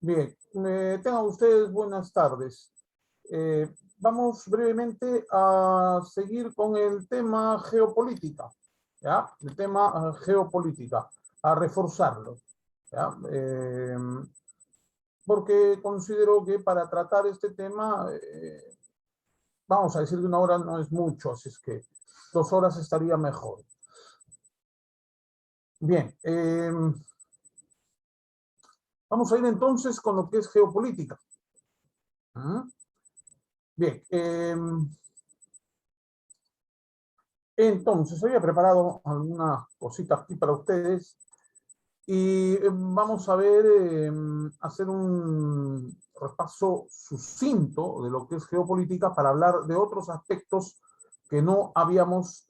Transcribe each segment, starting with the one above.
Bien, tengan ustedes buenas tardes. Vamos brevemente a seguir con el tema geopolítica, ¿ya? El tema geopolítica, a reforzarlo, ¿ya? Porque considero que para tratar este tema, vamos a decir que 1 hora no es mucho, así es que 2 horas estaría mejor. Bien, vamos a ir entonces con lo que es geopolítica. Bien, entonces había preparado alguna cosita aquí para ustedes y vamos a ver, hacer un repaso sucinto de lo que es geopolítica para hablar de otros aspectos que no habíamos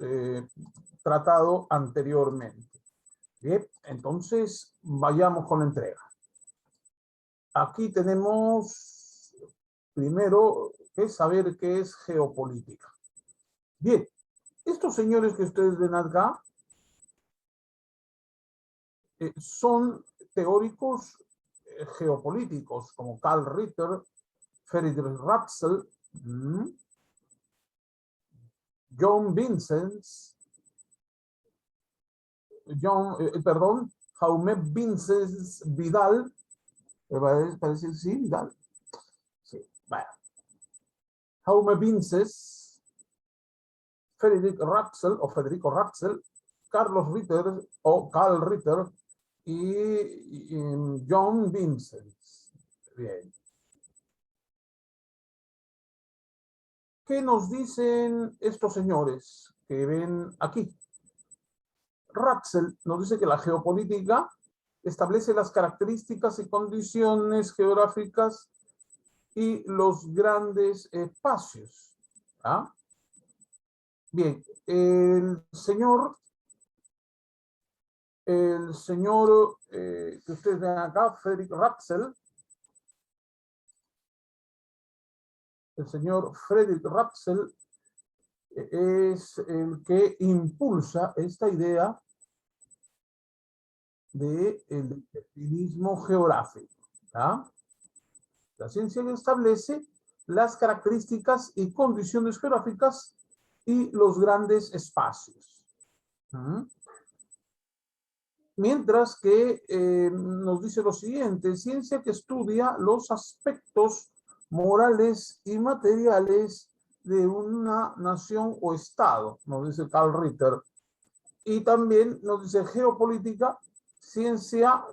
tratado anteriormente. Bien, entonces vayamos con la entrega. Aquí tenemos primero que saber qué es geopolítica. Bien, estos señores que ustedes ven acá son teóricos geopolíticos como Karl Ritter, Friedrich Ratzel, John Vincent, Jaume Vincent Vidal, parece sí, Vidal, sí, bueno. Jaume Vincent, Federico Ratzel, Carlos Ritter o Karl Ritter y John Vincent. Bien. ¿Qué nos dicen estos señores que ven aquí? Ratzel nos dice que la geopolítica establece las características y condiciones geográficas y los grandes espacios. ¿Ah? Bien, el señor que ustedes ven acá, Friedrich Ratzel, el señor Friedrich Ratzel es el que impulsa esta idea del determinismo geográfico. ¿Ah? La ciencia establece las características y condiciones geográficas y los grandes espacios. Mientras que nos dice lo siguiente: ciencia que estudia los aspectos morales y materiales de una nación o estado, nos dice Karl Ritter. Y también nos dice geopolítica, ciencia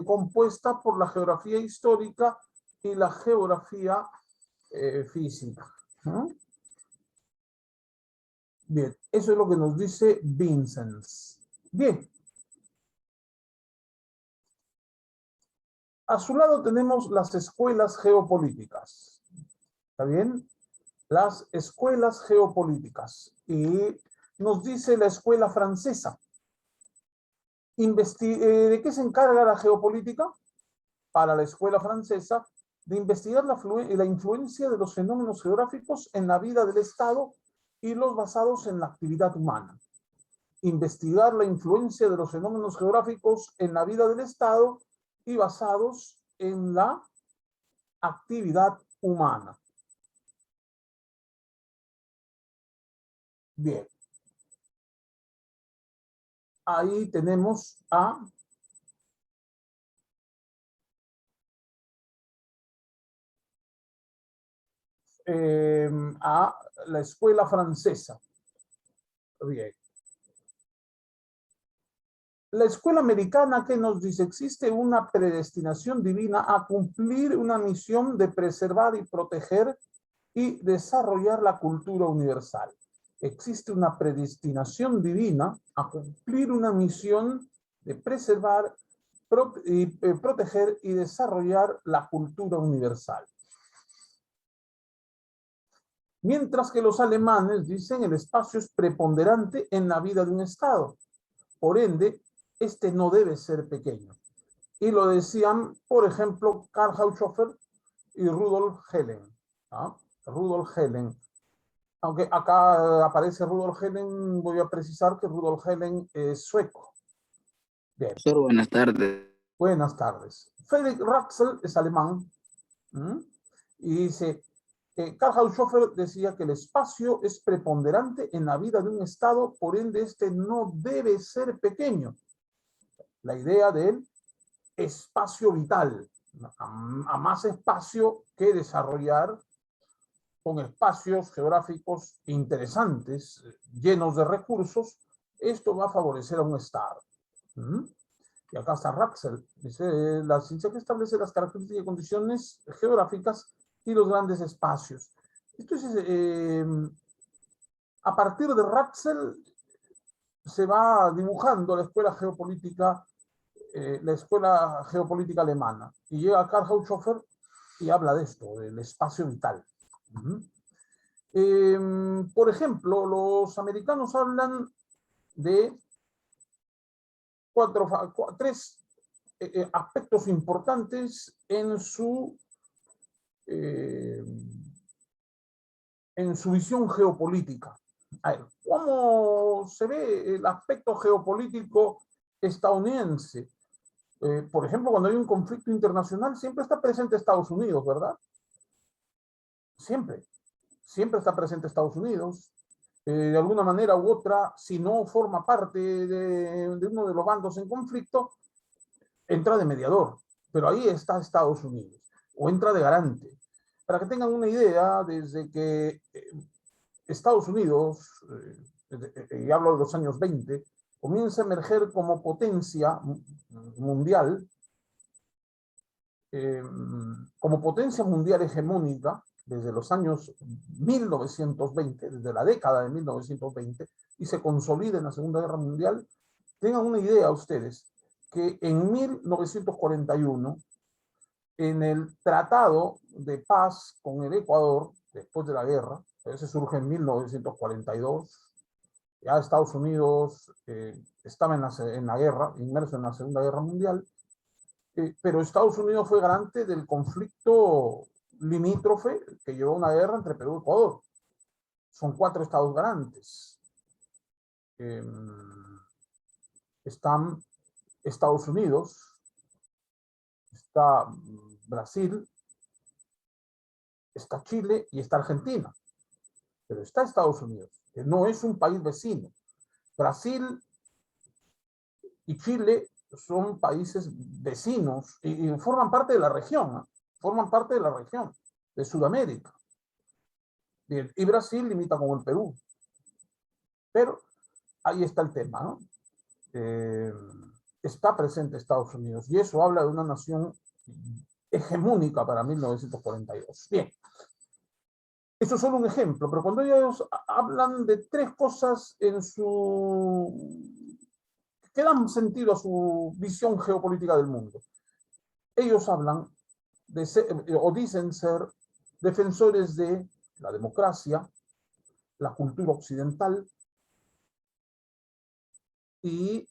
compuesta por la geografía histórica y la geografía física. Bien, eso es lo que nos dice Vincent. Bien. A su lado tenemos las escuelas geopolíticas. ¿Está bien? Las escuelas geopolíticas. Y nos dice la escuela francesa. ¿De qué se encarga la geopolítica? Para la escuela francesa, de investigar la influencia de los fenómenos geográficos en la vida del Estado y los basados en la actividad humana. Investigar la influencia de los fenómenos geográficos en la vida del Estado y basados en la actividad humana. Bien. Ahí tenemos a la escuela francesa. Bien. La escuela americana, ¿qué nos dice? Existe una predestinación divina a cumplir una misión de preservar y proteger y desarrollar la cultura universal. Existe una predestinación divina a cumplir una misión de preservar, proteger y desarrollar la cultura universal. Mientras que los alemanes dicen el espacio es preponderante en la vida de un Estado. Por ende, este no debe ser pequeño. Y lo decían, por ejemplo, Karl Haushofer y Rudolf Helen. ¿Ah? Rudolf Helen. Aunque acá aparece Rudolf Helen, voy a precisar que Rudolf Helen es sueco. Bien. Profesor, buenas tardes. Buenas tardes. Friedrich Ratzel es alemán. Y dice, Karl Haushofer decía que el espacio es preponderante en la vida de un Estado, por ende este no debe ser pequeño. La idea del espacio vital, a más espacio que desarrollar con espacios geográficos interesantes, llenos de recursos, esto va a favorecer a un Estado. Y acá está Ratzel, dice, la ciencia que establece las características y condiciones geográficas y los grandes espacios. Entonces, a partir de Ratzel se va dibujando la escuela geopolítica alemana. Y llega Karl Haushofer y habla de esto, del espacio vital. Por ejemplo, los americanos hablan de tres aspectos importantes en su visión geopolítica. A ver, ¿cómo se ve el aspecto geopolítico estadounidense? Por ejemplo, cuando hay un conflicto internacional, siempre está presente Estados Unidos, ¿verdad? Siempre. Siempre está presente Estados Unidos. De alguna manera u otra, si no forma parte de uno de los bandos en conflicto, entra de mediador. Pero ahí está Estados Unidos. O entra de garante. Para que tengan una idea, desde que Estados Unidos, y hablo de los años 20, comienza a emerger como potencia mundial, hegemónica, desde los años 1920, desde la década de 1920, y se consolida en la Segunda Guerra Mundial. Tengan una idea ustedes, que en 1941, en el Tratado de Paz con el Ecuador, después de la guerra, ese surge en 1942, ya Estados Unidos estaba en la guerra, inmerso en la Segunda Guerra Mundial, pero Estados Unidos fue garante del conflicto limítrofe que llevó a una guerra entre Perú y Ecuador. Son 4 estados garantes. Están Estados Unidos, está Brasil, está Chile y está Argentina. Pero está Estados Unidos, que no es un país vecino. Brasil y Chile son países vecinos y forman parte de la región, ¿no? Forman parte de la región de Sudamérica. Bien, y Brasil limita con el Perú. Pero ahí está el tema, ¿no? Está presente Estados Unidos y eso habla de una nación hegemónica para 1942. Bien, eso es solo un ejemplo, pero cuando ellos hablan de 3 cosas que dan sentido a su visión geopolítica del mundo, ellos hablan de o dicen ser defensores de la democracia, la cultura occidental y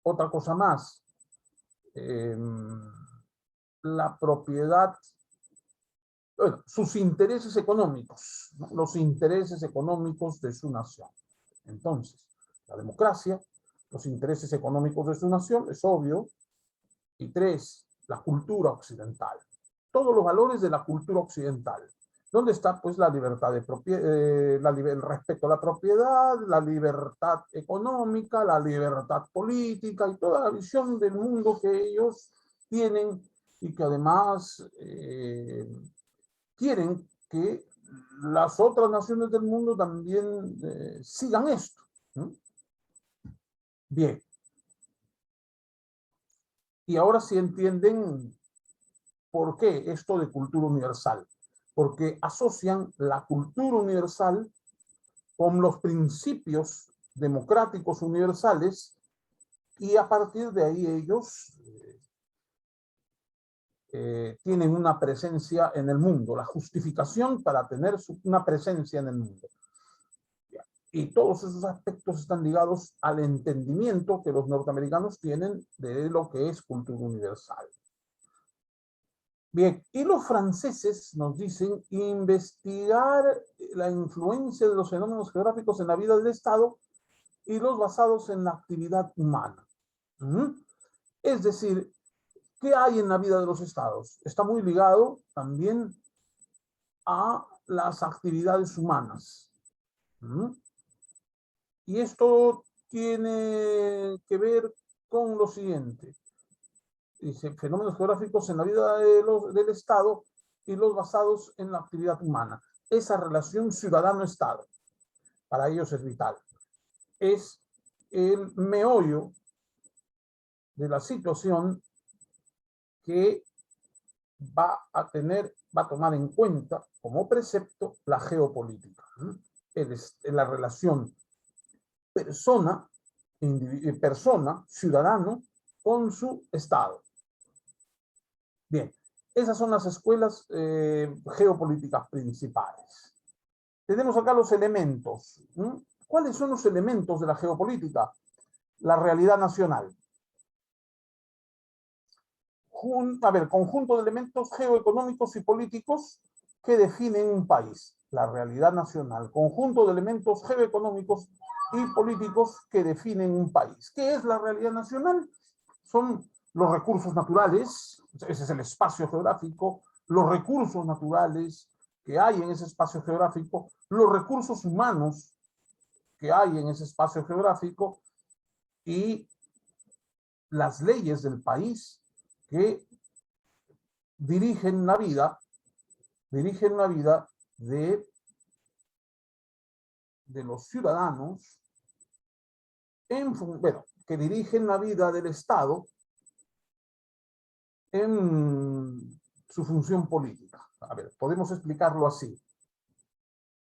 otra cosa más, la propiedad, bueno, sus intereses económicos, ¿no? Los intereses económicos de su nación. Entonces, la democracia, los intereses económicos de su nación, es obvio. Y 3, la cultura occidental. Todos los valores de la cultura occidental. ¿Dónde está? Pues la libertad de propiedad, el respeto a la propiedad, la libertad económica, la libertad política y toda la visión del mundo que ellos tienen y que además quieren que las otras naciones del mundo también sigan esto. Bien. Y ahora sí entienden por qué esto de cultura universal. Porque asocian la cultura universal con los principios democráticos universales y a partir de ahí ellos tienen una presencia en el mundo, la justificación para tener una presencia en el mundo. Y todos esos aspectos están ligados al entendimiento que los norteamericanos tienen de lo que es cultura universal. Bien, y los franceses nos dicen investigar la influencia de los fenómenos geográficos en la vida del Estado y los basados en la actividad humana. ¿Mm? Es decir, ¿qué hay en la vida de los estados? Está muy ligado también a las actividades humanas. ¿Mm? Y esto tiene que ver con lo siguiente. Dice, fenómenos geográficos en la vida del Estado y los basados en la actividad humana. Esa relación ciudadano-Estado, para ellos es vital. Es el meollo de la situación que va a tomar en cuenta como precepto la geopolítica. La relación persona, ciudadano, con su Estado. Bien, esas son las escuelas geopolíticas principales. Tenemos acá los elementos. ¿Cuáles son los elementos de la geopolítica? La realidad nacional. Conjunto de elementos geoeconómicos y políticos que definen un país. La realidad nacional. Conjunto de elementos geoeconómicos y políticos que definen un país. ¿Qué es la realidad nacional? Son los recursos naturales, ese es el espacio geográfico, los recursos naturales que hay en ese espacio geográfico, los recursos humanos que hay en ese espacio geográfico y las leyes del país que dirigen la vida de los ciudadanos, que dirigen la vida del Estado en su función política. A ver, podemos explicarlo así.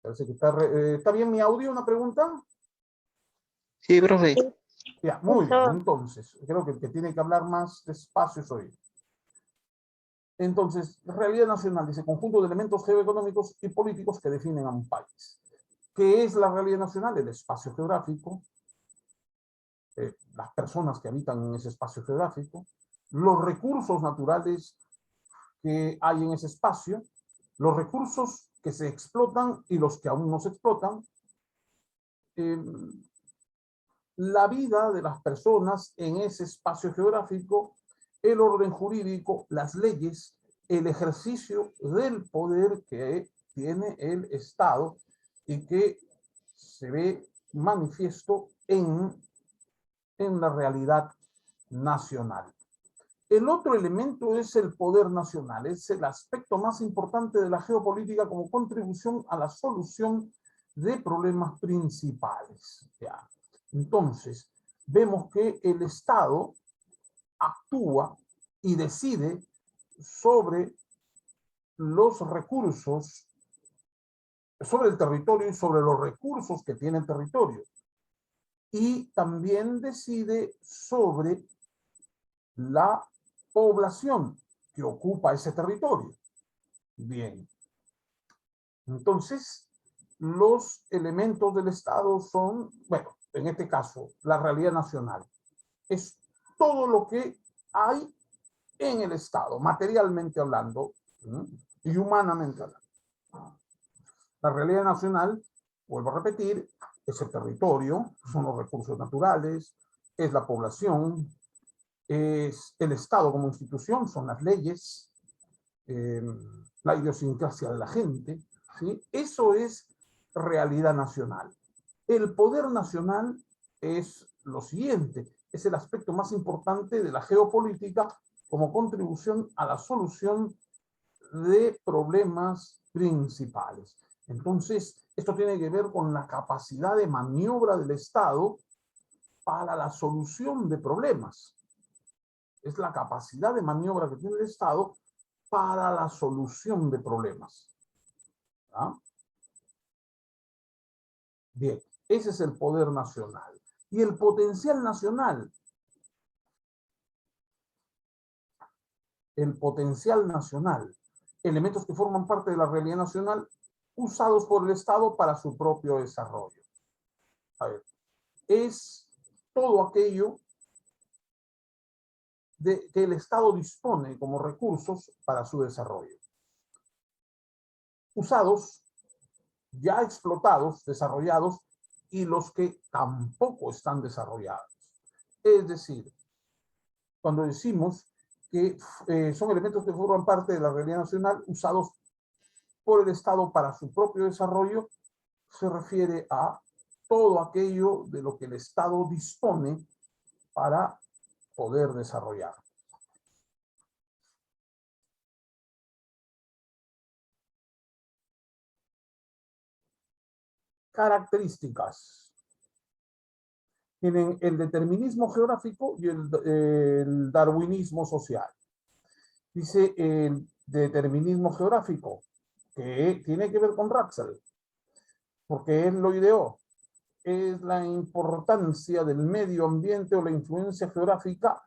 Parece que ¿está bien mi audio? ¿Una pregunta? Sí, profe. Ya, muy bien. Entonces, creo que el que tiene que hablar más despacio soy yo. Entonces, realidad nacional dice conjunto de elementos geoeconómicos y políticos que definen a un país. ¿Qué es la realidad nacional? El espacio geográfico, las personas que habitan en ese espacio geográfico, los recursos naturales que hay en ese espacio, los recursos que se explotan y los que aún no se explotan, la vida de las personas en ese espacio geográfico, el orden jurídico, las leyes, el ejercicio del poder que tiene el Estado y que se ve manifiesto en la realidad nacional. El otro elemento es el poder nacional, es el aspecto más importante de la geopolítica como contribución a la solución de problemas principales. ¿Ya? Entonces, vemos que el Estado actúa y decide sobre los recursos, sobre el territorio y sobre los recursos que tiene el territorio. Y también decide sobre la población que ocupa ese territorio. Bien. Entonces, los elementos del Estado son, bueno, en este caso, la realidad nacional. Es todo lo que hay en el Estado, materialmente hablando, y humanamente hablando. La realidad nacional, vuelvo a repetir, es el territorio, son los recursos naturales, es la población, es el Estado como institución, son las leyes, la idiosincrasia de la gente, ¿sí? Eso es realidad nacional. El poder nacional es lo siguiente, es el aspecto más importante de la geopolítica como contribución a la solución de problemas principales. Entonces, esto tiene que ver con la capacidad de maniobra del Estado para la solución de problemas. Es la capacidad de maniobra que tiene el Estado para la solución de problemas. ¿Ah? Bien, ese es el poder nacional. Y el potencial nacional. El potencial nacional. Elementos que forman parte de la realidad nacional usados por el Estado para su propio desarrollo. A ver, es todo aquello que el Estado dispone como recursos para su desarrollo. Usados, ya explotados, desarrollados, y los que tampoco están desarrollados. Es decir, cuando decimos que son elementos que forman parte de la realidad nacional usados por el Estado para su propio desarrollo, se refiere a todo aquello de lo que el Estado dispone para poder desarrollar. Características. Tienen el determinismo geográfico y el darwinismo social. Dice el determinismo geográfico, que tiene que ver con Russell, porque él lo ideó. Es la importancia del medio ambiente o la influencia geográfica,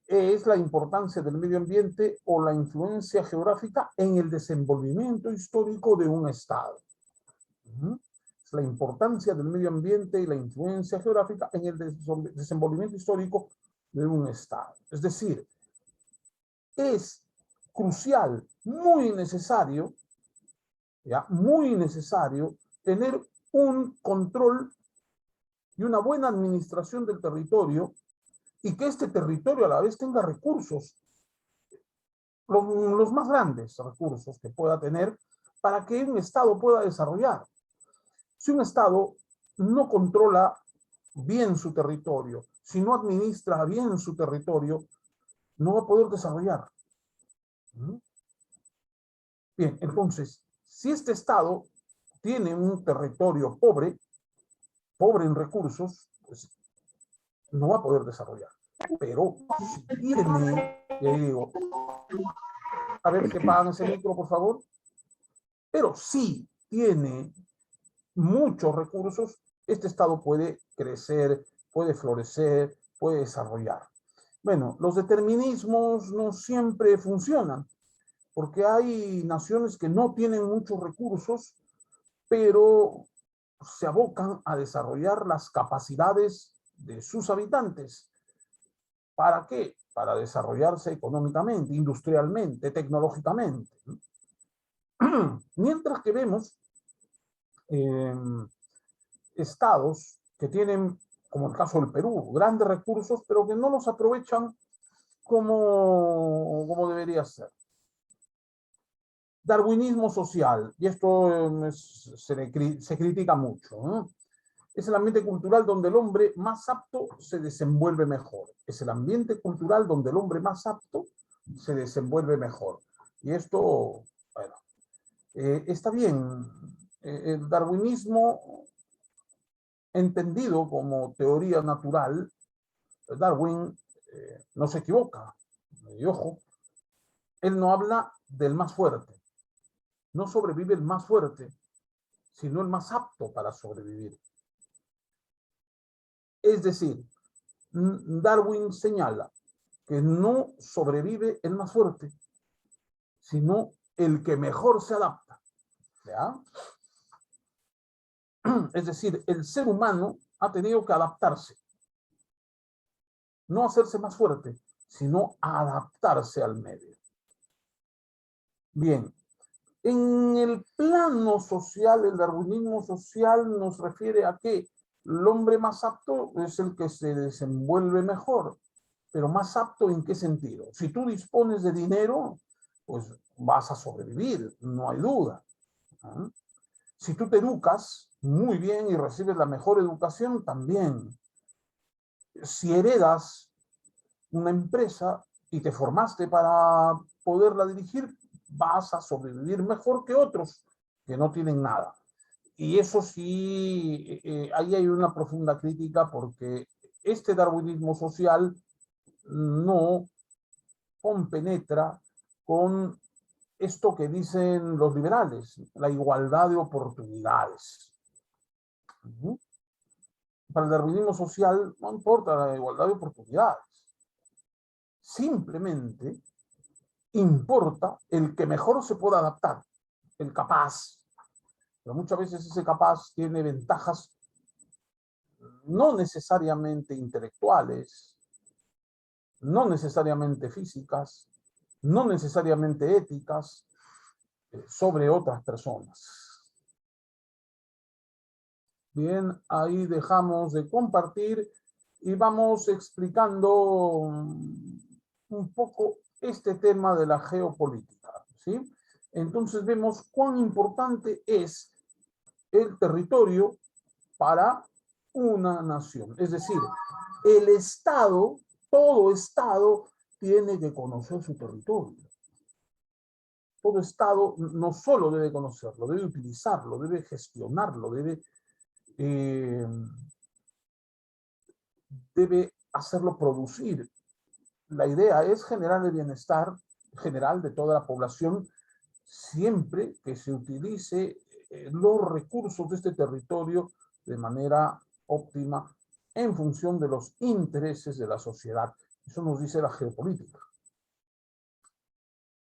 es la importancia del medio ambiente o la influencia geográfica en el desenvolvimiento histórico de un Estado. Es la importancia del medio ambiente y la influencia geográfica en el desenvolvimiento histórico de un Estado. Es decir, es crucial, muy necesario, tener un control y una buena administración del territorio, y que este territorio a la vez tenga recursos, los más grandes recursos que pueda tener para que un Estado pueda desarrollar. Si un Estado no controla bien su territorio, si no administra bien su territorio, no va a poder desarrollar. Bien, entonces, si este Estado tiene un territorio pobre en recursos, pues no va a poder desarrollar. Pero si tiene, ya digo, a ver que pagan ese micro, por favor, pero si tiene muchos recursos, este Estado puede crecer, puede florecer, puede desarrollar. Bueno, los determinismos no siempre funcionan, porque hay naciones que no tienen muchos recursos, pero se abocan a desarrollar las capacidades de sus habitantes. ¿Para qué? Para desarrollarse económicamente, industrialmente, tecnológicamente. Mientras que vemos estados que tienen, como el caso del Perú, grandes recursos, pero que no los aprovechan como debería ser. Darwinismo social, y esto se critica mucho, ¿no? Es el ambiente cultural donde el hombre más apto se desenvuelve mejor. Es el ambiente cultural donde el hombre más apto se desenvuelve mejor. Y esto, bueno, está bien. El darwinismo, entendido como teoría natural, Darwin no se equivoca. Y ojo, él no habla del más fuerte. No sobrevive el más fuerte, sino el más apto para sobrevivir. Es decir, Darwin señala que no sobrevive el más fuerte, sino el que mejor se adapta. ¿Ya? Es decir, el ser humano ha tenido que adaptarse. No hacerse más fuerte, sino adaptarse al medio. Bien, en el plano social, el darwinismo social nos refiere a que el hombre más apto es el que se desenvuelve mejor. Pero más apto ¿en qué sentido? Si tú dispones de dinero, pues vas a sobrevivir, no hay duda. ¿Ah? Si tú te educas muy bien y recibes la mejor educación, también. Si heredas una empresa y te formaste para poderla dirigir, vas a sobrevivir mejor que otros que no tienen nada. Y eso sí, ahí hay una profunda crítica, porque este darwinismo social no compenetra con esto que dicen los liberales, la igualdad de oportunidades. Para el darwinismo social no importa la igualdad de oportunidades. Simplemente importa el que mejor se pueda adaptar, el capaz. Pero muchas veces ese capaz tiene ventajas no necesariamente intelectuales, no necesariamente físicas, no necesariamente éticas, sobre otras personas. Bien, ahí dejamos de compartir y vamos explicando un poco este tema de la geopolítica, ¿sí? Entonces vemos cuán importante es el territorio para una nación. Es decir, el Estado, todo Estado, tiene que conocer su territorio. Todo Estado no solo debe conocerlo, debe utilizarlo, debe gestionarlo, debe hacerlo producir. La idea es generar el bienestar general de toda la población siempre que se utilice los recursos de este territorio de manera óptima en función de los intereses de la sociedad. Eso nos dice la geopolítica.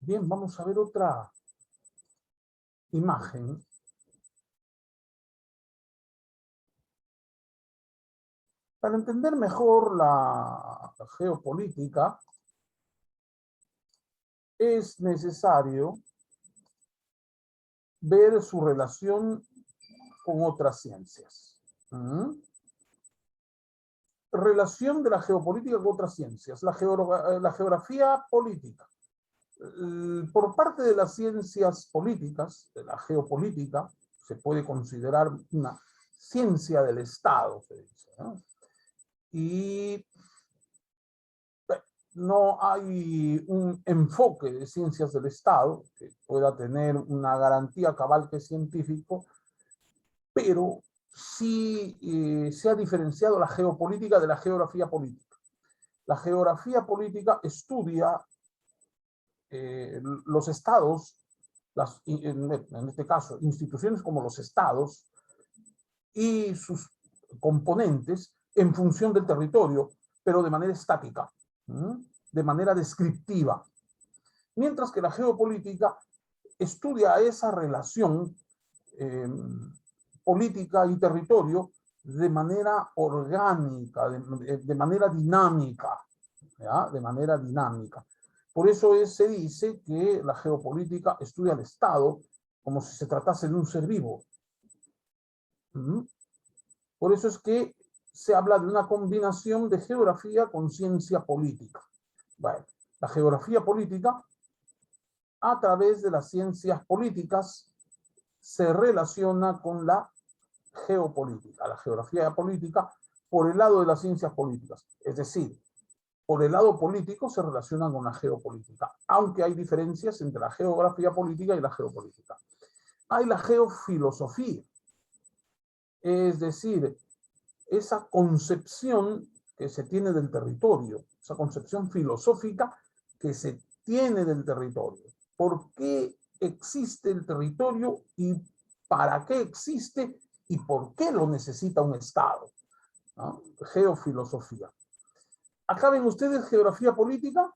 Bien, vamos a ver otra imagen. Para entender mejor la geopolítica, es necesario ver su relación con otras ciencias. Relación de la geopolítica con otras ciencias. La geografía política. Por parte de las ciencias políticas, de la geopolítica, se puede considerar una ciencia del Estado, se dice, ¿no? Y no hay un enfoque de ciencias del Estado que pueda tener una garantía cabal que es científico, pero sí se ha diferenciado la geopolítica de la geografía política. La geografía política estudia los estados, en este caso, instituciones como los estados y sus componentes en función del territorio, pero de manera estática, de manera descriptiva. Mientras que la geopolítica estudia esa relación política y territorio de manera orgánica, de manera dinámica, ¿ya? De manera dinámica. Por eso se dice que la geopolítica estudia al Estado como si se tratase de un ser vivo. Por eso es que se habla de una combinación de geografía con ciencia política. Bueno, la geografía política, a través de las ciencias políticas, se relaciona con la geopolítica, la geografía política, por el lado de las ciencias políticas. Es decir, por el lado político se relaciona con la geopolítica, aunque hay diferencias entre la geografía política y la geopolítica. Hay la geofilosofía, es decir, esa concepción que se tiene del territorio, esa concepción filosófica que se tiene del territorio. ¿Por qué existe el territorio y para qué existe y por qué lo necesita un Estado? ¿No? Geofilosofía. Acá ven ustedes geografía política.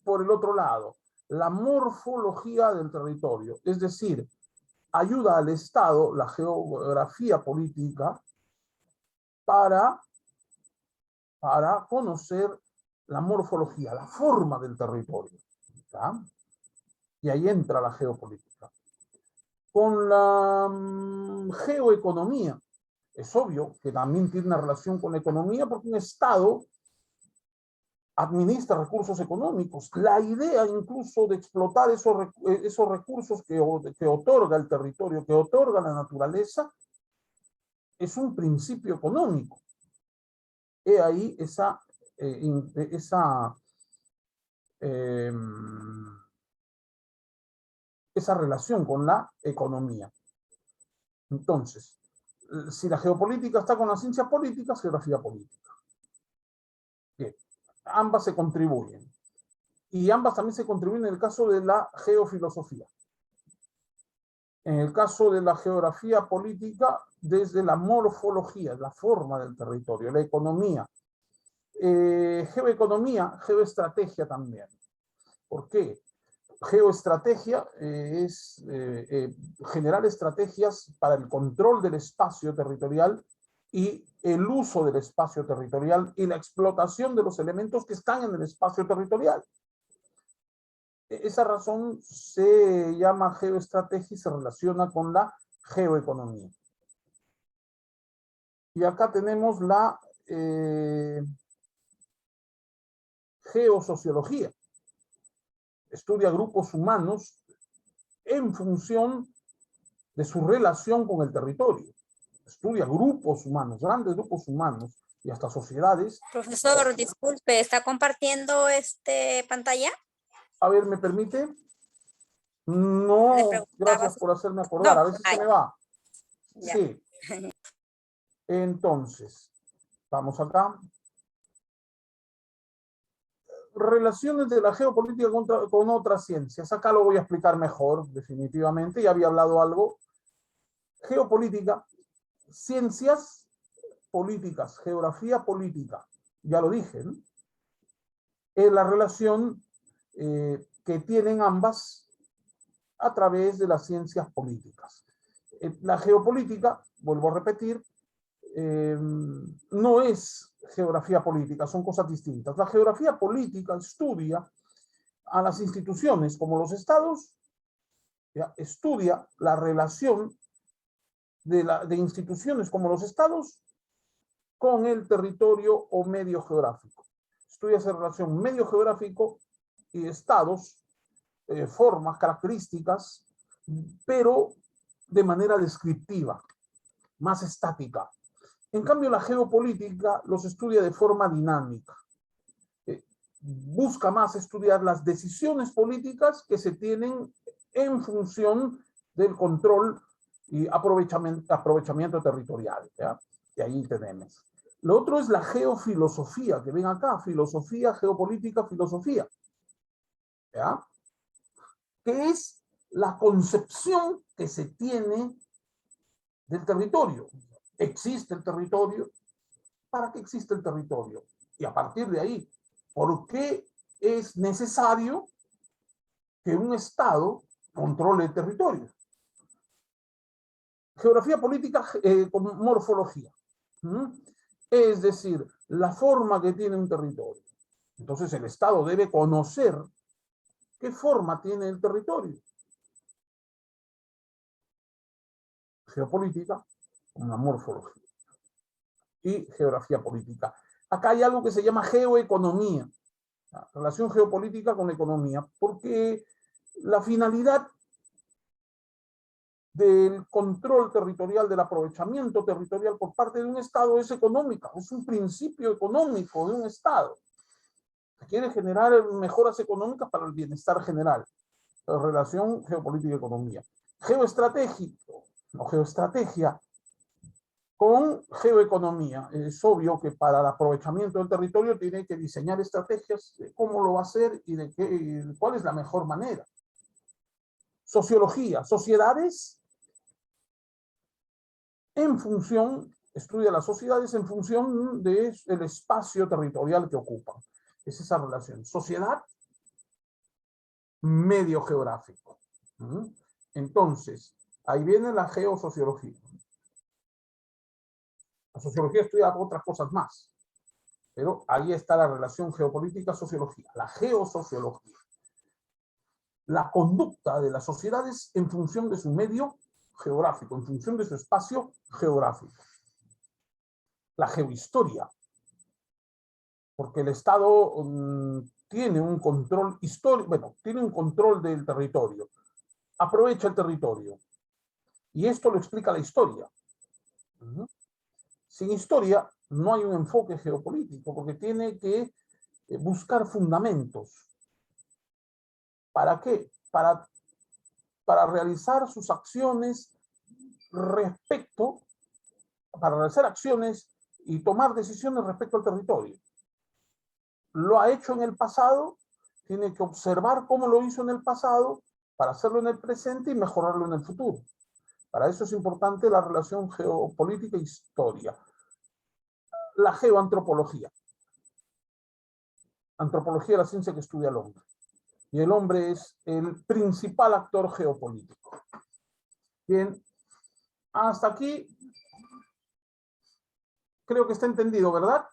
Por el otro lado, la morfología del territorio, es decir, ayuda al Estado, la geografía política, para conocer la morfología, la forma del territorio. ¿Ya? Y ahí entra la geopolítica. Con la geoeconomía, es obvio que también tiene una relación con la economía, porque un Estado administra recursos económicos. La idea incluso de explotar esos recursos que otorga el territorio, que otorga la naturaleza, es un principio económico. He ahí esa relación con la economía. Entonces, si la geopolítica está con las ciencias políticas, geografía política. Bien, ambas se contribuyen. Y ambas también se contribuyen en el caso de la geofilosofía. En el caso de la geografía política, desde la morfología, la forma del territorio, la economía, geoeconomía, geoestrategia también. ¿Por qué? Geoestrategia es generar estrategias para el control del espacio territorial y el uso del espacio territorial y la explotación de los elementos que están en el espacio territorial. Esa razón se llama geoestrategia y se relaciona con la geoeconomía. Y acá tenemos la geosociología. Estudia grupos humanos en función de su relación con el territorio. Estudia grupos humanos, grandes grupos humanos y hasta sociedades. Profesor, disculpe, ¿está compartiendo pantalla? A ver, ¿me permite? Le No, preguntaba gracias si- por hacerme acordar. No, A veces se ay, me va. ya. Sí. Entonces, vamos acá. Relaciones de la geopolítica con otras ciencias. Acá lo voy a explicar mejor, definitivamente. Ya había hablado algo. Geopolítica, ciencias políticas, geografía política. Ya lo dije, ¿no? Es la relación que tienen ambas a través de las ciencias políticas. La geopolítica, vuelvo a repetir, no es geografía política, son cosas distintas. La geografía política estudia a las instituciones como los estados, ¿ya? Estudia la relación de instituciones como los estados con el territorio o medio geográfico. Estudia esa relación medio geográfico y estados, formas, características, pero de manera descriptiva, más estática. En cambio, la geopolítica los estudia de forma dinámica. Busca más estudiar las decisiones políticas que se tienen en función del control y aprovechamiento territorial, ¿ya? Y ahí tenemos. Lo otro es la geofilosofía, que ven acá, filosofía, geopolítica, filosofía, ¿ya? Que es la concepción que se tiene del territorio. ¿Existe el territorio? ¿Para qué existe el territorio? Y a partir de ahí, ¿por qué es necesario que un Estado controle el territorio? Geografía política con morfología. Es decir, la forma que tiene un territorio. Entonces el Estado debe conocer qué forma tiene el territorio. Geopolítica, una morfología. Y geografía política. Acá hay algo que se llama geoeconomía. Relación geopolítica con economía, porque la finalidad del control territorial, del aprovechamiento territorial por parte de un Estado es económica, es un principio económico de un Estado. Se quiere generar mejoras económicas para el bienestar general. La relación geopolítica-economía. Geoestratégico, o geoestrategia con geoeconomía. Es obvio que para el aprovechamiento del territorio tiene que diseñar estrategias de cómo lo va a hacer y de cuál es la mejor manera. Sociología, sociedades en función, estudia las sociedades en función del espacio territorial que ocupan. Es esa relación. Sociedad, medio geográfico. Entonces, ahí viene la geosociología. La sociología estudia otras cosas más, pero ahí está la relación geopolítica-sociología, la geosociología. La conducta de las sociedades en función de su medio geográfico, en función de su espacio geográfico. La geohistoria, porque el Estado tiene un control histórico, bueno, tiene un control del territorio, aprovecha el territorio, y esto lo explica la historia. Sin historia no hay un enfoque geopolítico, porque tiene que buscar fundamentos. ¿Para qué? Para realizar sus acciones para realizar acciones y tomar decisiones respecto al territorio. Lo ha hecho en el pasado, tiene que observar cómo lo hizo en el pasado para hacerlo en el presente y mejorarlo en el futuro. Para eso es importante la relación geopolítica e historia. La geoantropología. Antropología es la ciencia que estudia al hombre. Y el hombre es el principal actor geopolítico. Bien, hasta aquí creo que está entendido, ¿verdad?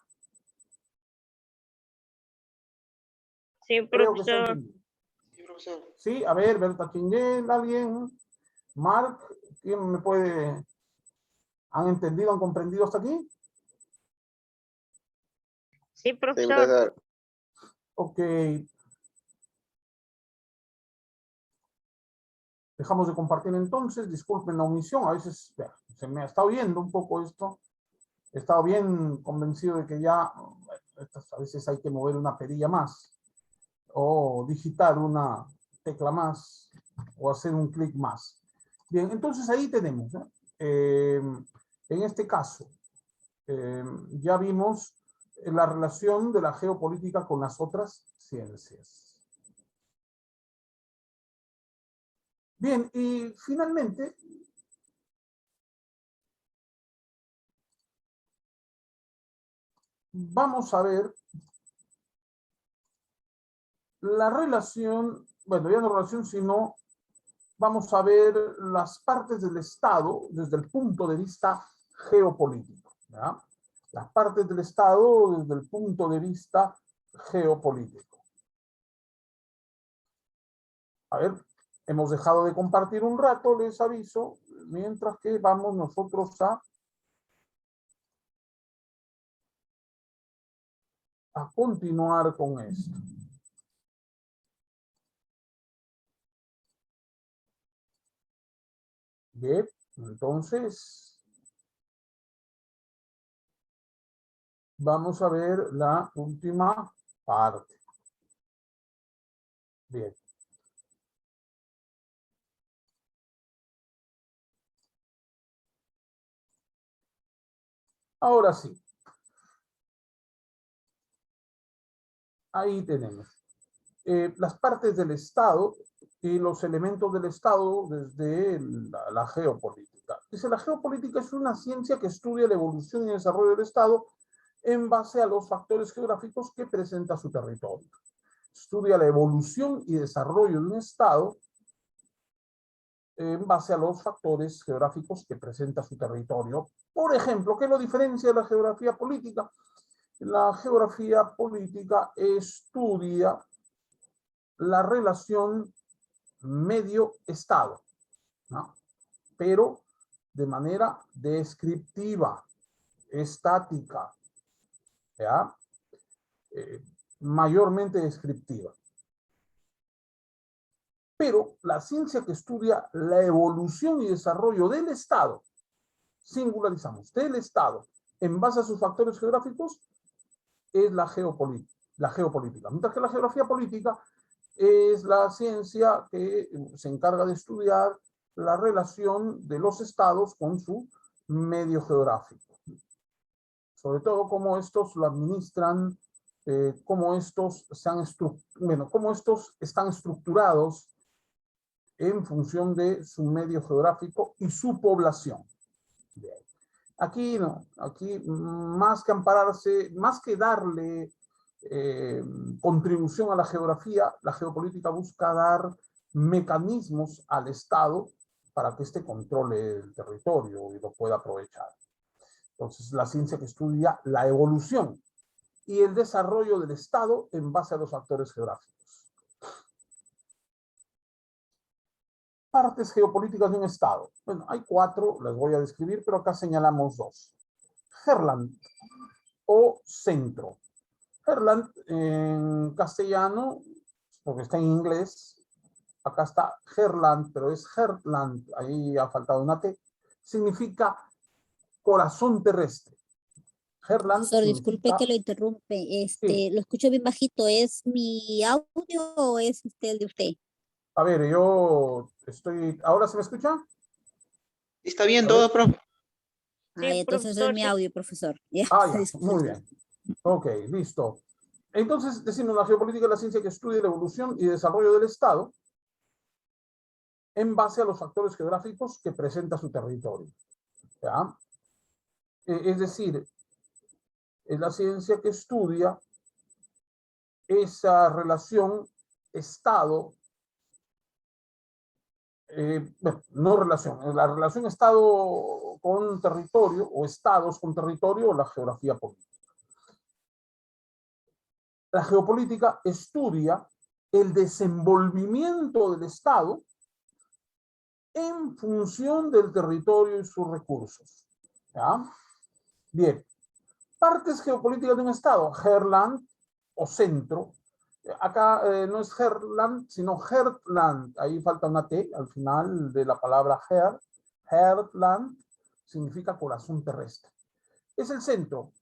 Sí, Creo que está profesor. entendido. Sí, a ver, Berta Chingel, alguien. Mark, ¿quién me puede? ¿Han entendido, han comprendido hasta aquí? Sí, Sí, profesor. profesor. Ok. Dejamos de compartir entonces. Disculpen la omisión. A veces se me ha estado oyendo un poco esto. He estado bien convencido de que ya a veces hay que mover una perilla más o digitar una tecla más o hacer un clic más. Bien, entonces ahí tenemos, en este caso, ya vimos la relación de la geopolítica con las otras ciencias. Bien, y finalmente, vamos a ver la relación, bueno, ya no relación, sino vamos a ver las partes del Estado desde el punto de vista geopolítico, ¿ya? Las partes del Estado desde el punto de vista geopolítico. A ver, hemos dejado de compartir un rato, les aviso, mientras que vamos nosotros a continuar con esto. Bien, entonces vamos a ver la última parte. Bien. Ahora sí. Ahí tenemos. Las partes del Estado y los elementos del Estado desde la geopolítica. Dice, la geopolítica es una ciencia que estudia la evolución y desarrollo del Estado en base a los factores geográficos que presenta su territorio. Estudia la evolución y desarrollo de un Estado en base a los factores geográficos que presenta su territorio. Por ejemplo, ¿qué lo diferencia de la geografía política? La geografía política estudia la relación medio-estado, ¿no? Pero de manera descriptiva, estática, ¿ya? Mayormente descriptiva. Pero la ciencia que estudia la evolución y desarrollo del Estado, singularizamos, del Estado, en base a sus factores geográficos, es la geopolítica. Mientras que la geografía política es la ciencia que se encarga de estudiar la relación de los estados con su medio geográfico. Sobre todo cómo estos lo administran, cómo estos cómo estos están estructurados en función de su medio geográfico y su población. Bien. Aquí no, aquí más que ampararse, más que darle contribución a la geografía, la geopolítica busca dar mecanismos al Estado para que éste controle el territorio y lo pueda aprovechar. Entonces, la ciencia que estudia la evolución y el desarrollo del Estado en base a los factores geográficos. Partes geopolíticas de un Estado. Bueno, hay 4, las voy a describir, pero acá señalamos 2. Herland o centro. Herland en castellano, porque está en inglés, acá está Herland, pero es Herland, ahí ha faltado una T, significa corazón terrestre. Herland Profesor, significa... disculpe que lo interrumpe. Sí. Lo escucho bien bajito. ¿Es mi audio o es el de usted? A ver, yo estoy... ¿Ahora se me escucha? ¿Está bien A todo, ver. profe? Sí, Entonces es profesor, mi sí. audio, profesor. Ya, Ya, muy disculpe. bien. Ok, listo. Entonces, decimos, la geopolítica es la ciencia que estudia la evolución y desarrollo del Estado en base a los factores geográficos que presenta su territorio. ¿Ya? Es decir, es la ciencia que estudia esa relación Estado, bueno, no relación, la relación Estado con territorio o Estados con territorio o la geografía política. La geopolítica estudia el desenvolvimiento del Estado en función del territorio y sus recursos. ¿Ya? Bien. Partes geopolíticas de un estado, Herland o centro. Acá no es Herland, sino Heartland. Ahí falta una T al final de la palabra Heartland significa corazón terrestre. Es el centro,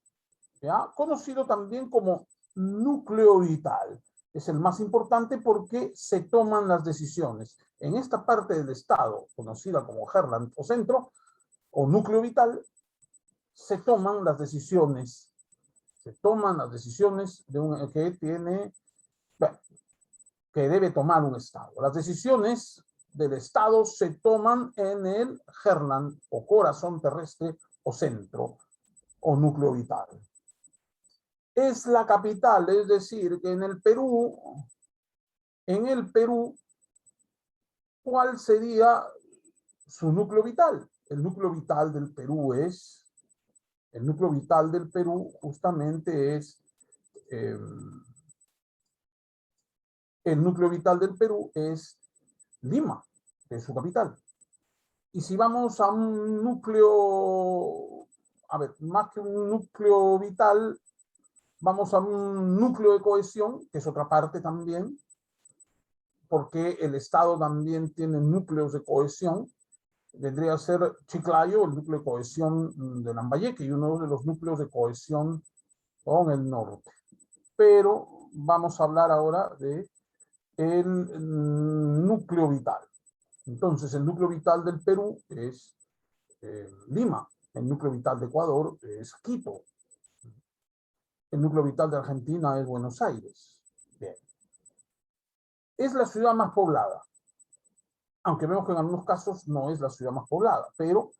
¿ya? Conocido también como núcleo vital. Es el más importante porque se toman las decisiones. En esta parte del estado, conocida como Herland o centro, o núcleo vital, se toman las decisiones. Se toman las decisiones de que debe tomar un estado. Las decisiones del estado se toman en el Herland o corazón terrestre o centro o núcleo vital. Es la capital, es decir, que en el Perú, ¿cuál sería su núcleo vital? El núcleo vital del Perú justamente es, el núcleo vital del Perú es Lima, que es su capital. Y si vamos a un núcleo, más que un núcleo vital, vamos a un núcleo de cohesión, que es otra parte también, porque el Estado también tiene núcleos de cohesión. Vendría a ser Chiclayo, el núcleo de cohesión de Lambayeque, y uno de los núcleos de cohesión con el norte. Pero vamos a hablar ahora de el núcleo vital. Entonces, el núcleo vital del Perú es Lima. El núcleo vital de Ecuador es Quito. El núcleo vital de Argentina es Buenos Aires. Bien. Es la ciudad más poblada. Aunque vemos que en algunos casos no es la ciudad más poblada, pero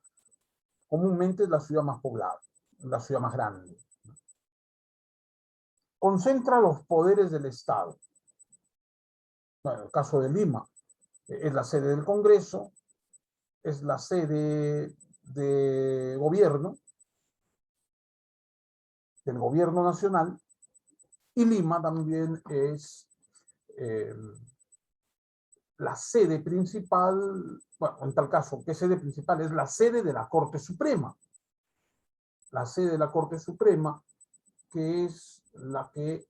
comúnmente es la ciudad más poblada, la ciudad más grande. Concentra los poderes del Estado. Bueno, en el caso de Lima, es la sede del Congreso, es la sede de gobierno, del gobierno nacional, y Lima también es la sede principal, bueno, en tal caso, ¿qué sede principal? Es la sede de la Corte Suprema. La sede de la Corte Suprema, que es la que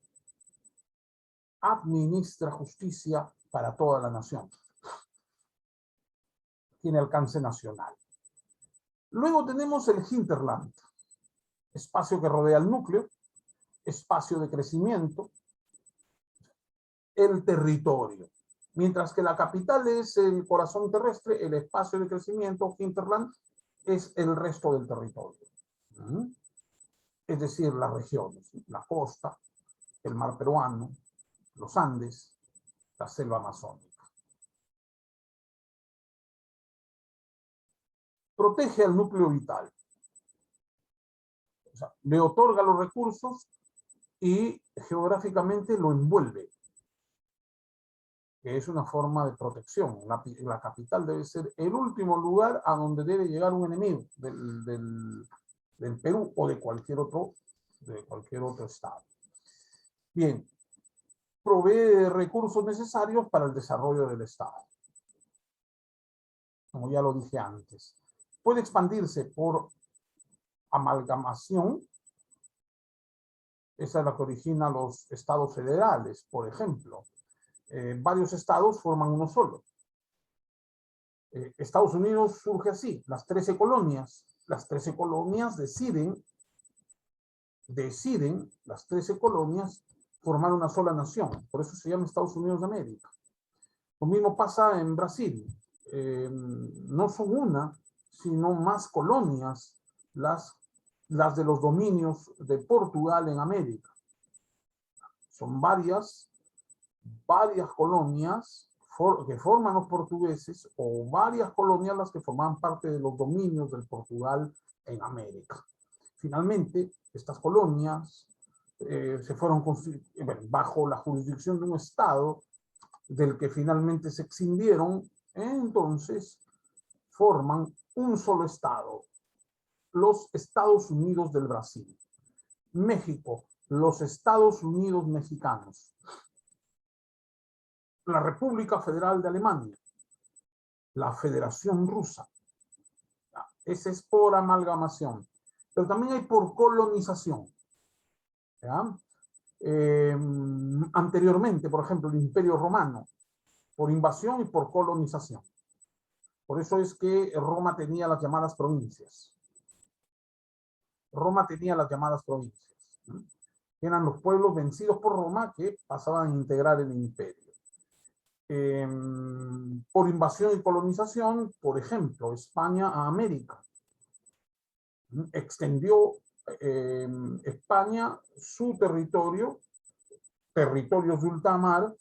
administra justicia para toda la nación. Tiene alcance nacional. Luego tenemos el hinterland, espacio que rodea el núcleo, espacio de crecimiento, el territorio. Mientras que la capital es el corazón terrestre, el espacio de crecimiento, hinterland, es el resto del territorio. Es decir, las regiones, la costa, el mar peruano, los Andes, la selva amazónica. Protege al núcleo vital. O sea, le otorga los recursos y geográficamente lo envuelve, que es una forma de protección. La capital debe ser el último lugar a donde debe llegar un enemigo del Perú o de cualquier otro estado. Bien, provee recursos necesarios para el desarrollo del estado. Como ya lo dije antes. Puede expandirse por amalgamación. Esa es la que origina los estados federales, por ejemplo. Varios estados forman uno solo. Estados Unidos surge así, las 13 colonias. Las 13 colonias deciden las 13 colonias formar una sola nación. Por eso se llama Estados Unidos de América. Lo mismo pasa en Brasil. No son una, sino más colonias las de los dominios de Portugal en América. Son varias colonias que forman los portugueses o varias colonias las que forman parte de los dominios del Portugal en América. Finalmente, estas colonias se fueron bajo la jurisdicción de un estado del que finalmente se escindieron, entonces forman un solo estado, los Estados Unidos del Brasil. México, los Estados Unidos mexicanos. La República Federal de Alemania, la Federación Rusa. Ese es por amalgamación. Pero también hay por colonización. ¿ya? Anteriormente, por ejemplo, el Imperio Romano, por invasión y por colonización. Por eso es que Roma tenía las llamadas provincias. Roma tenía las llamadas provincias, ¿no? Eran los pueblos vencidos por Roma que pasaban a integrar el imperio. Por invasión y colonización, por ejemplo, España a América. Extendió España su territorios de ultramar,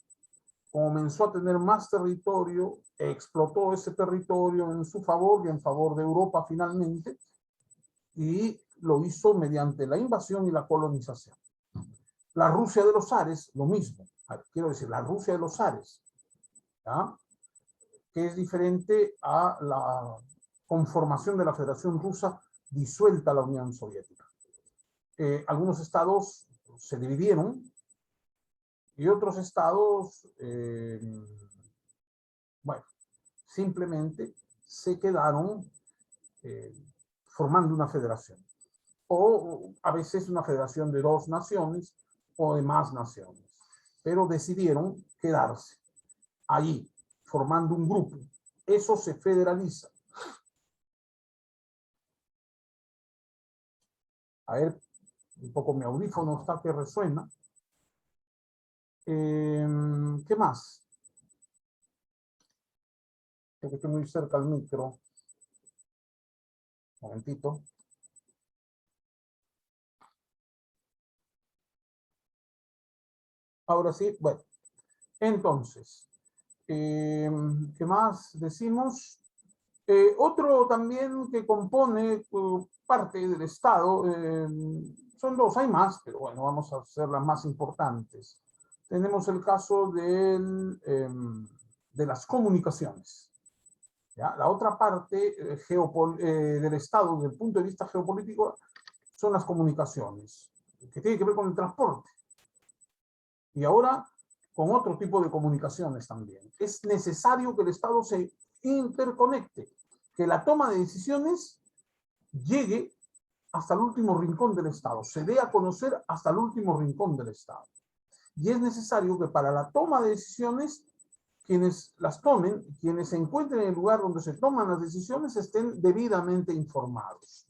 comenzó a tener más territorio, explotó ese territorio en su favor y en favor de Europa finalmente, y lo hizo mediante la invasión y la colonización. La Rusia de los zares, lo mismo. Quiero decir, la Rusia de los zares, ¿ya? Que es diferente a la conformación de la Federación Rusa disuelta la Unión Soviética. Algunos estados se dividieron y otros estados, bueno, simplemente se quedaron formando una federación. O a veces una federación de 2 naciones o de más naciones. Pero decidieron quedarse ahí, formando un grupo. Eso se federaliza. A ver, un poco mi audífono está que resuena. ¿Qué más? Creo que estoy muy cerca al micro. Un momentito. Ahora sí, bueno. Entonces, ¿qué más decimos? Otro también que compone parte del Estado, son 2, hay más, pero bueno, vamos a hacer las más importantes. Tenemos el caso de las comunicaciones. ¿Ya? La otra parte del Estado, desde el punto de vista geopolítico, son las comunicaciones, que tiene que ver con el transporte. Y ahora, con otro tipo de comunicaciones también. Es necesario que el Estado se interconecte, que la toma de decisiones llegue hasta el último rincón del Estado, se dé a conocer hasta el último rincón del Estado. Y es necesario que para la toma de decisiones, quienes las tomen, quienes se encuentren en el lugar donde se toman las decisiones, estén debidamente informados.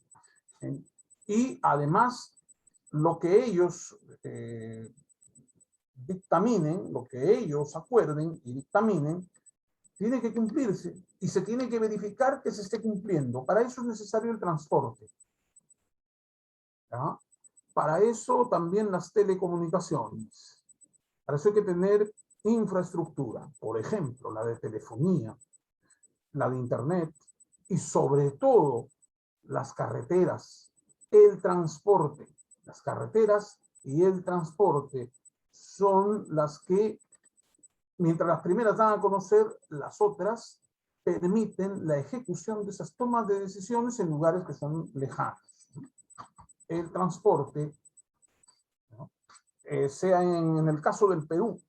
Y además, lo que ellos dictaminen, lo que ellos acuerden y dictaminen, tiene que cumplirse y se tiene que verificar que se esté cumpliendo. Para eso es necesario el transporte. ¿Ya? Para eso también las telecomunicaciones. Para eso hay que tener infraestructura, por ejemplo, la de telefonía, la de internet y sobre todo las carreteras, el transporte. Las carreteras y el transporte son las que, mientras las primeras dan a conocer, las otras permiten la ejecución de esas tomas de decisiones en lugares que son lejanos. El transporte, ¿no? Sea en el caso del Perú,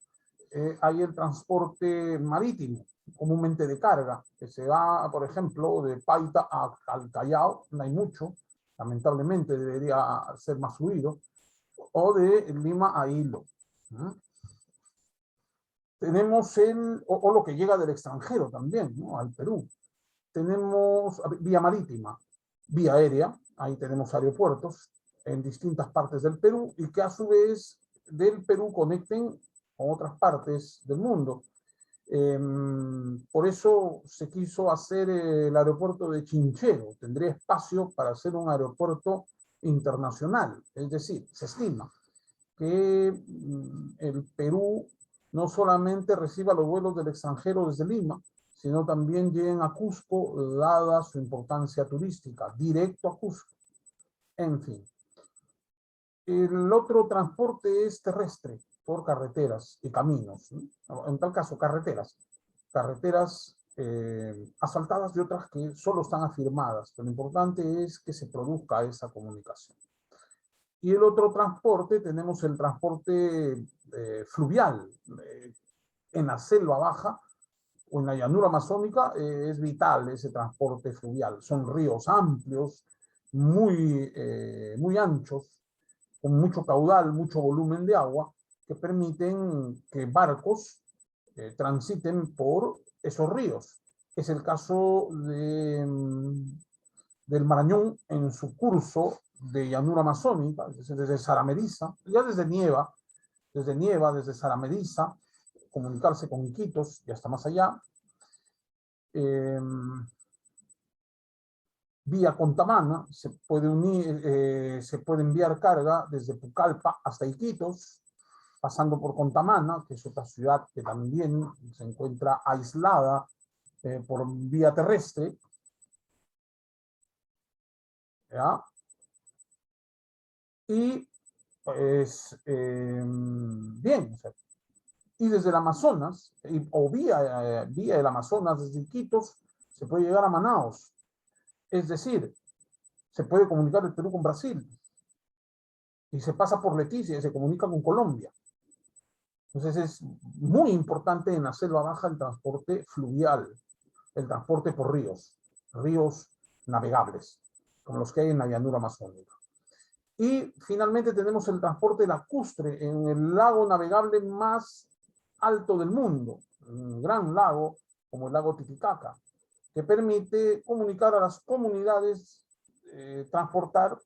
hay el transporte marítimo, comúnmente de carga, que se va, por ejemplo, de Paita al Callao, no hay mucho, lamentablemente debería ser más fluido, o de Lima a Hilo. Tenemos o lo que llega del extranjero también, ¿no? Al Perú. Tenemos vía marítima, vía aérea, ahí tenemos aeropuertos en distintas partes del Perú y que a su vez del Perú conecten con otras partes del mundo. Por eso se quiso hacer el aeropuerto de Chinchero. Tendría espacio para hacer un aeropuerto internacional. Es decir, se estima que el Perú no solamente reciba los vuelos del extranjero desde Lima, sino también lleguen a Cusco, dada su importancia turística, directo a Cusco. En fin. El otro transporte es terrestre, por carreteras y caminos, ¿no? En tal caso, carreteras asfaltadas y otras que solo están afirmadas, pero lo importante es que se produzca esa comunicación. Y el otro transporte, tenemos el transporte fluvial. En la selva baja o en la llanura amazónica es vital ese transporte fluvial. Son ríos amplios, muy anchos, con mucho caudal, mucho volumen de agua, que permiten que barcos transiten por esos ríos. Es el caso del Marañón en su curso de llanura amazónica, desde Sarameriza, ya desde Sarameriza, comunicarse con Iquitos y hasta más allá. Vía Contamana se puede se puede enviar carga desde Pucallpa hasta Iquitos, pasando por Contamana, que es otra ciudad que también se encuentra aislada por vía terrestre. ¿Ya? Y pues, bien, o sea, y desde el Amazonas, o vía el Amazonas desde Iquitos, se puede llegar a Manaos. Es decir, se puede comunicar el Perú con Brasil. Y se pasa por Leticia y se comunica con Colombia. Entonces es muy importante en la selva baja el transporte fluvial, el transporte por ríos navegables, como los que hay en la llanura amazónica. Y finalmente tenemos el transporte lacustre en el lago navegable más alto del mundo, un gran lago como el lago Titicaca, que permite comunicar a las comunidades, transportar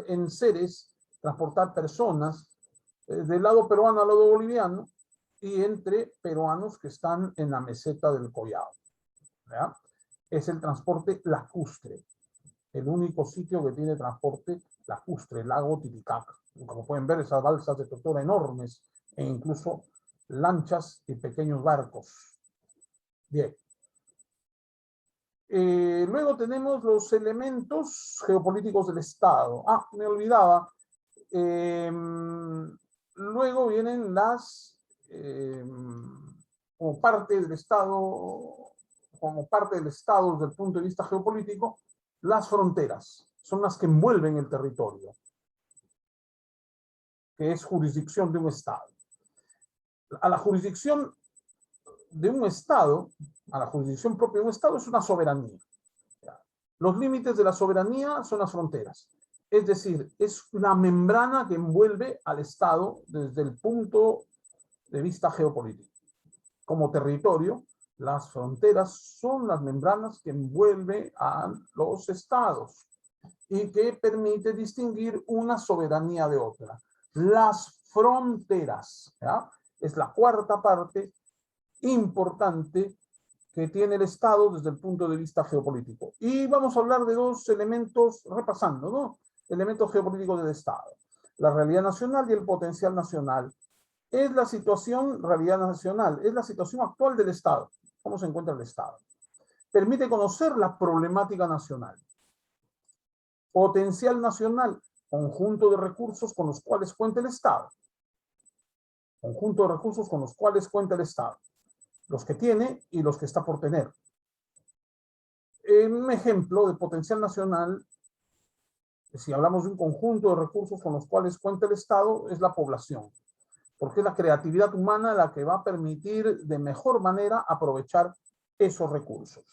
enseres, transportar personas del lado peruano al lado boliviano y entre peruanos que están en la meseta del Collao. ¿Ya? Es el transporte lacustre, el único sitio que tiene transporte lacustre, el lago Titicaca. Como pueden ver, esas balsas de tortura enormes e incluso lanchas y pequeños barcos. Bien. Luego tenemos los elementos geopolíticos del Estado. Ah, me olvidaba. Luego vienen como parte del Estado desde el punto de vista geopolítico, las fronteras. Son las que envuelven el territorio, que es jurisdicción de un Estado. A la jurisdicción de un Estado, a la jurisdicción propia de un Estado, es una soberanía. Los límites de la soberanía son las fronteras. Es decir, es una membrana que envuelve al Estado desde el punto de vista geopolítico. Como territorio, las fronteras son las membranas que envuelven a los Estados y que permite distinguir una soberanía de otra. Las fronteras, ¿ya? Es la cuarta parte importante que tiene el Estado desde el punto de vista geopolítico. Y vamos a hablar de dos elementos, repasando, ¿no? Elementos geopolíticos del Estado. La realidad nacional y el potencial nacional. Es la situación, realidad nacional, es la situación actual del Estado. ¿Cómo se encuentra el Estado? Permite conocer la problemática nacional. Potencial nacional, conjunto de recursos con los cuales cuenta el Estado. Conjunto de recursos con los cuales cuenta el Estado. Los que tiene y los que está por tener. Un ejemplo de potencial nacional, si hablamos de un conjunto de recursos con los cuales cuenta el Estado, es la población. Porque es la creatividad humana la que va a permitir de mejor manera aprovechar esos recursos.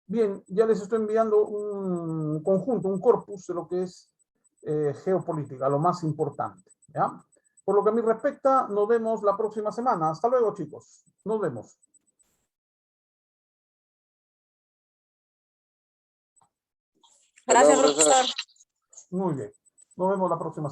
Bien, ya les estoy enviando un conjunto, un corpus de lo que es geopolítica, lo más importante. ¿Ya? Por lo que a mí respecta, nos vemos la próxima semana. Hasta luego, chicos. Nos vemos. Gracias, Hasta luego, profesor. profesor. Muy bien. Nos vemos la próxima semana.